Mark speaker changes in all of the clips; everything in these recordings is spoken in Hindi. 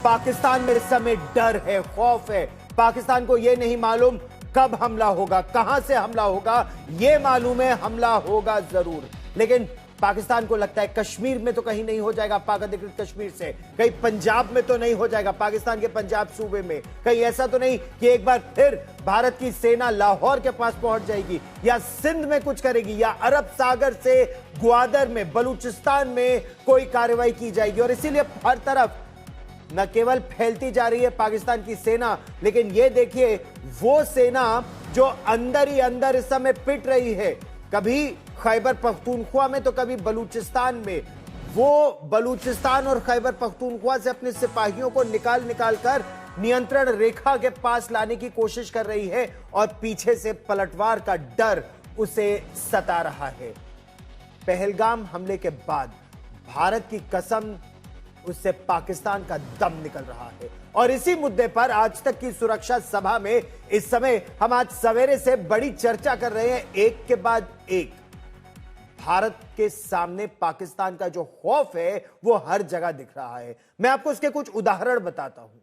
Speaker 1: पाकिस्तान में इस समय डर है, खौफ है। पाकिस्तान को यह नहीं मालूम कब हमला होगा, कहां से हमला होगा। यह मालूम है हमला होगा जरूर, लेकिन पाकिस्तान को लगता है कश्मीर में तो कहीं नहीं हो जाएगा, पाक अधिकृत कश्मीर से कहीं पंजाब में तो नहीं हो जाएगा, पाकिस्तान के पंजाब सूबे में कहीं ऐसा तो नहीं कि एक बार फिर भारत की सेना लाहौर के पास पहुंच जाएगी या सिंध में कुछ करेगी या अरब सागर से ग्वादर में, बलूचिस्तान में कोई कार्रवाई की जाएगी। और इसीलिए हर तरफ न केवल फैलती जा रही है पाकिस्तान की सेना, लेकिन यह देखिए वो सेना जो अंदर ही अंदर इस समय पिट रही है, कभी खैबर पख्तूनख्वा में तो कभी बलूचिस्तान में। वो बलूचिस्तान और खैबर पख्तूनख्वा से अपने सिपाहियों को निकाल कर नियंत्रण रेखा के पास लाने की कोशिश कर रही है और पीछे से पलटवार का डर उसे सता रहा है। पहलगाम हमले के बाद भारत की कसम, उससे पाकिस्तान का दम निकल रहा है। और इसी मुद्दे पर आज तक की सुरक्षा सभा में इस समय हम आज सवेरे से बड़ी चर्चा कर रहे हैं। एक के बाद एक भारत के सामने पाकिस्तान का जो खौफ है वो हर जगह दिख रहा है। मैं आपको इसके कुछ उदाहरण बताता हूं।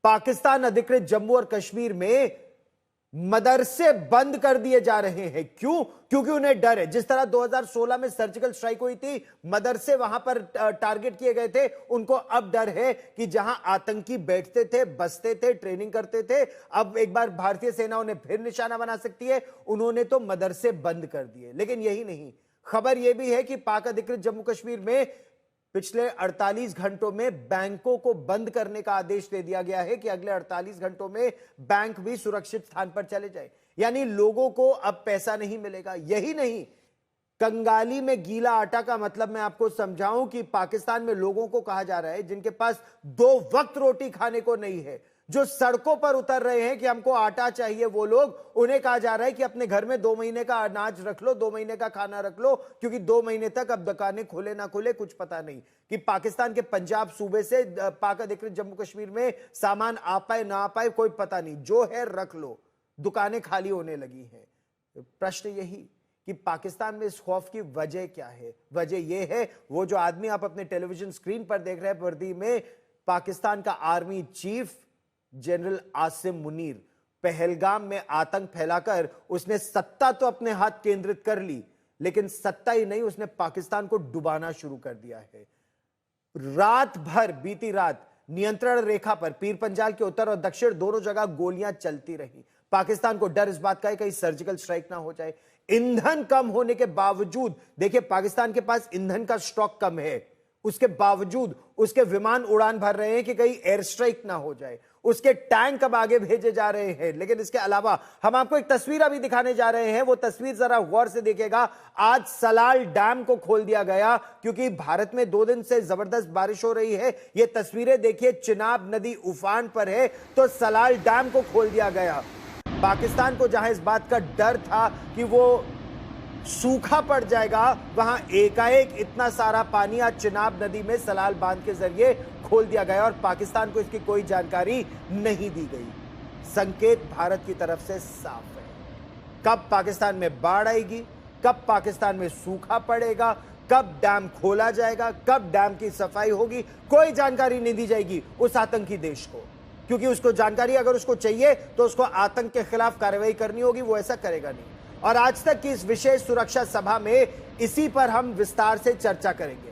Speaker 1: पाकिस्तान अधिकृत जम्मू और कश्मीर में मदरसे बंद कर दिए जा रहे हैं। क्यों? क्योंकि उन्हें डर है। जिस तरह 2016 में सर्जिकल स्ट्राइक हुई थी, मदरसे वहां पर टारगेट किए गए थे, उनको अब डर है कि जहां आतंकी बैठते थे, बसते थे, ट्रेनिंग करते थे, अब एक बार भारतीय सेना उन्हें फिर निशाना बना सकती है। उन्होंने तो मदरसे बंद कर दिए। लेकिन यही नहीं, खबर यह भी है कि पाक अधिकृत जम्मू कश्मीर में पिछले 48 घंटों में बैंकों को बंद करने का आदेश दे दिया गया है कि अगले 48 घंटों में बैंक भी सुरक्षित स्थान पर चले जाए। यानी लोगों को अब पैसा नहीं मिलेगा। यही नहीं, कंगाली में गीला आटा का मतलब मैं आपको समझाऊं कि पाकिस्तान में लोगों को कहा जा रहा है जिनके पास 2 वक्त रोटी खाने को नहीं है, जो सड़कों पर उतर रहे हैं कि हमको आटा चाहिए, वो लोग, उन्हें कहा जा रहा है कि अपने घर में 2 महीने का अनाज रख लो, 2 महीने का खाना रख लो, क्योंकि 2 महीने तक अब दुकानें खुले ना खुले कुछ पता नहीं। कि पाकिस्तान के पंजाब सूबे से पाक अधिकृत जम्मू कश्मीर में सामान आ पाए ना आ पाए कोई पता नहीं, जो है रख लो, दुकानें खाली होने लगी हैं। प्रश्न यही कि पाकिस्तान में इस खौफ की वजह क्या है? वजह यह है, वो जो आदमी आप अपने टेलीविजन स्क्रीन पर देख रहे हैं वर्दी में, पाकिस्तान का army chief general Asim Munir, Pahalgam में आतंक फैलाकर उसने सत्ता तो अपने हाथ केंद्रित कर ली, लेकिन सत्ता ही नहीं, उसने पाकिस्तान को डुबाना शुरू कर दिया है। रात भर, बीती रात नियंत्रण रेखा पर पीर पंजाल के उत्तर और दक्षिण दोनों जगह गोलियां चलती रही। पाकिस्तान को डर इस बात का है कहीं सर्जिकल स्ट्राइक ना हो जाए। ईंधन कम होने के बावजूद, देखिए पाकिस्तान के पास ईंधन का स्टॉक कम है, उसके बावजूद उसके विमान उड़ान भर रहे हैं कि कहीं एयर स्ट्राइक ना हो जाए। उसके टैंक अब आगे भेजे जा रहे हैं। लेकिन इसके अलावा हम आपको एक तस्वीर अभी दिखाने जा रहे हैं। वो तस्वीर जरा गौर से देखिएगा। आज सलाल डैम को खोल दिया गया क्योंकि भारत में 2 दिन से जबरदस्त बारिश हो रही है। ये तस्वीरें देखिए, चिनाब नदी उफान पर है तो सलाल डैम को खोल दिया गया। पाकिस्तान को जहां इस बात का डर था कि वो सूखा पड़ जाएगा, वहां एकाएक इतना सारा पानी आज चिनाब नदी में सलाल बांध के जरिए खोल दिया गया और पाकिस्तान को इसकी कोई जानकारी नहीं दी गई। संकेत भारत की तरफ से साफ है। कब पाकिस्तान में बाढ़ आएगी, कब पाकिस्तान में सूखा पड़ेगा, कब डैम खोला जाएगा, कब डैम की सफाई होगी, कोई जानकारी नहीं दी जाएगी उस आतंकी देश को। क्योंकि उसको जानकारी अगर उसको चाहिए तो उसको आतंक के खिलाफ कार्रवाई करनी होगी, वो ऐसा करेगा नहीं। और आज तक की इस विशेष सुरक्षा सभा में इसी पर हम विस्तार से चर्चा करेंगे।